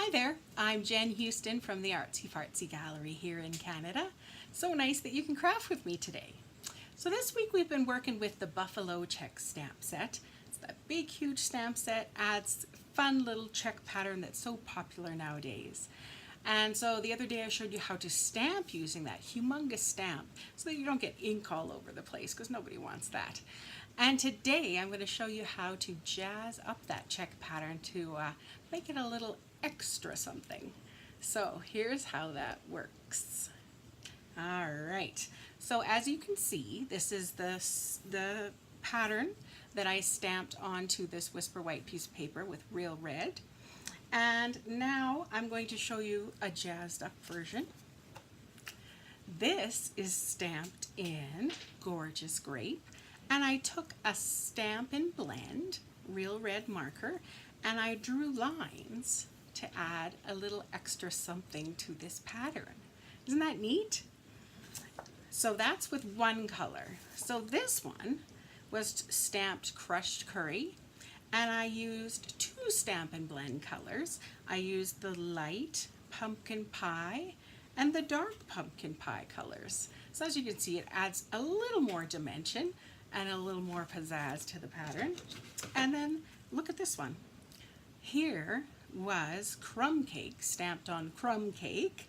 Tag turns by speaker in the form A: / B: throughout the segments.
A: Hi there, I'm Jen Houston from the Artsy Fartsy Gallery here in Canada. So nice that you can craft with me today. So this week we've been working with the Buffalo Check stamp set. It's that big huge stamp set, adds fun little check pattern that's so popular nowadays. And so the other day I showed you how to stamp using that humongous stamp so that you don't get ink all over the place because nobody wants that. And today I'm going to show you how to jazz up that check pattern to make it a little extra something. So here's how that works. All right, so as you can see, this is the pattern that I stamped onto this Whisper White piece of paper with real red. And now I'm going to show you a jazzed up version. This is stamped in Gorgeous Grape, and I took a Stampin' Blend real red marker and I drew lines to add a little extra something to this pattern. Isn't that neat? So that's with one color. So this one was stamped Crushed Curry, and I used two Stampin' Blend colors. I used the light Pumpkin Pie and the dark Pumpkin Pie colors. So as you can see, it adds a little more dimension and a little more pizzazz to the pattern. And then look at this one. Here was Crumb Cake stamped on Crumb Cake.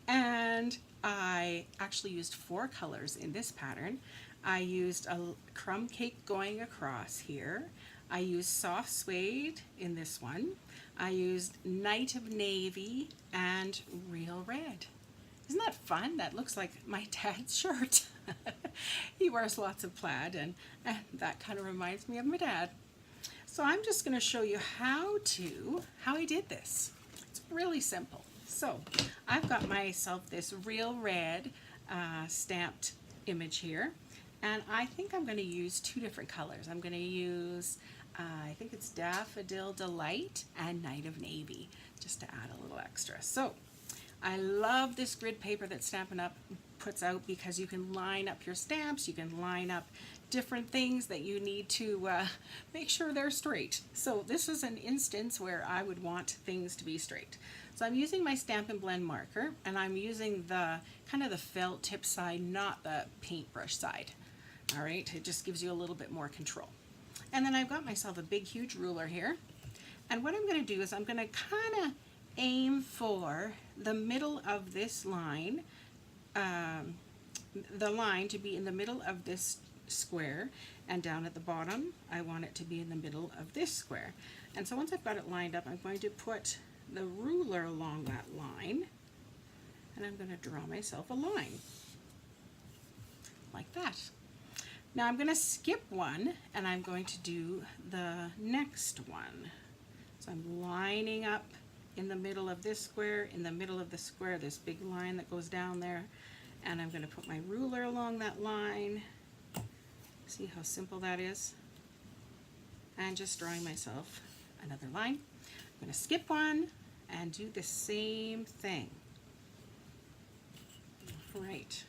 A: And I actually used four colors in this pattern. I used a crumb cake going across here. I used soft suede in this one. I used Night of Navy and real red. Isn't that fun? That looks like my dad's shirt. He wears lots of plaid, and that kind of reminds me of my dad. So I'm just going to show you how I did this. It's really simple. So I've got myself this real red stamped image here, and I think I'm going to use two different colors. I'm going to use, I think it's Daffodil Delight and Night of Navy, just to add a little extra. So I love this grid paper that Stampin' Up! Puts out because you can line up your stamps, you can line up different things that you need to make sure they're straight. So this is an instance where I would want things to be straight. So I'm using my Stampin' Blend marker, and I'm using the kind of the felt tip side, not the paintbrush side. All right, it just gives you a little bit more control. And then I've got myself a big huge ruler here, and what I'm going to do is I'm going to kind of aim for the middle of this line, the line to be in the middle of this square, and down at the bottom I want it to be in the middle of this square. And so once I've got it lined up, I'm going to put the ruler along that line, and I'm going to draw myself a line like that. Now I'm going to skip one, and I'm going to do the next one. So I'm lining up in the middle of this square, in the middle of the square, this big line that goes down there, and I'm going to put my ruler along that line. See how simple that is? And just drawing myself another line. I'm going to skip one and do the same thing. Right.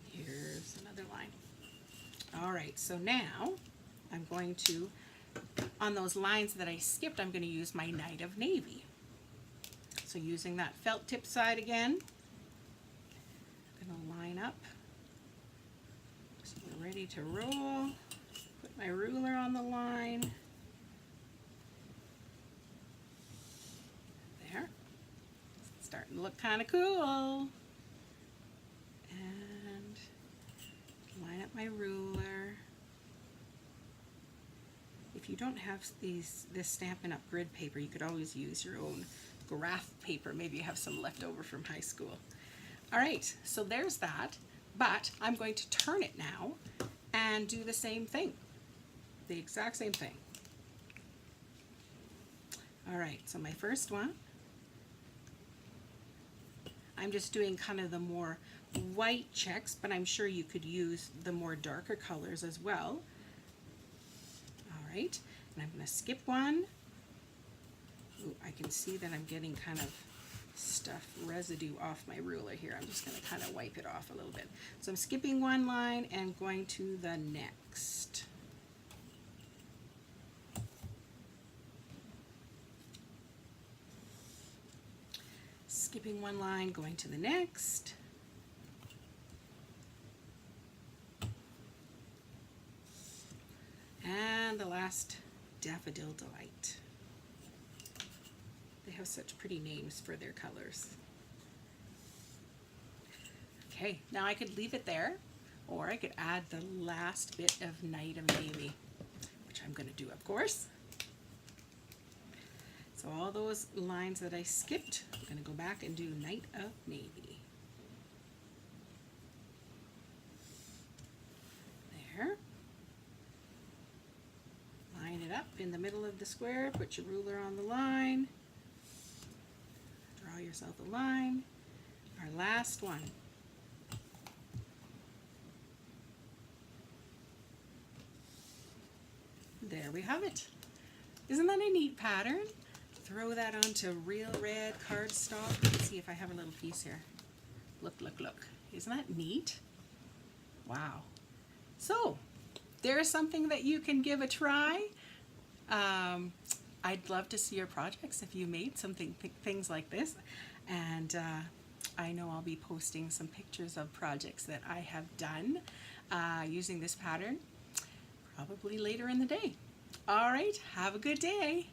A: Here's another line. All right, so now I'm going to, on those lines that I skipped, I'm going to use my Night of Navy. So using that felt tip side again, I'm going to line up. So we're ready to roll. Put my ruler on the line. There. It's starting to look kind of cool. And line up my ruler. If you don't have this Stampin' Up! Grid paper, you could always use your own graph paper. Maybe you have some left over from high school. All right, so there's that, but I'm going to turn it now and do the same thing, the exact same thing. All right, so my first one, I'm just doing kind of the more white checks, but I'm sure you could use the more darker colors as well. All right, and I'm going to skip one. Ooh, I can see that I'm getting kind of stuff, residue off my ruler here. I'm just going to kind of wipe it off a little bit. So I'm skipping one line and going to the next. skipping one line, going to the next. And the last, Daffodil Delight. They have such pretty names for their colors. Okay, now I could leave it there, or I could add the last bit of Night of Navy, which I'm going to do, of course. So all those lines that I skipped, I'm going to go back and do Night of Navy. There. Line it up in the middle of the square, put your ruler on the line, draw yourself a line. Our last one. There we have it. Isn't that a neat pattern? Throw that onto real red cardstock. Let's see if I have a little piece here. Look, look, look. Isn't that neat? Wow. So, there's something that you can give a try. I'd love to see your projects if you made things like this. And I know I'll be posting some pictures of projects that I have done using this pattern probably later in the day. All right, have a good day.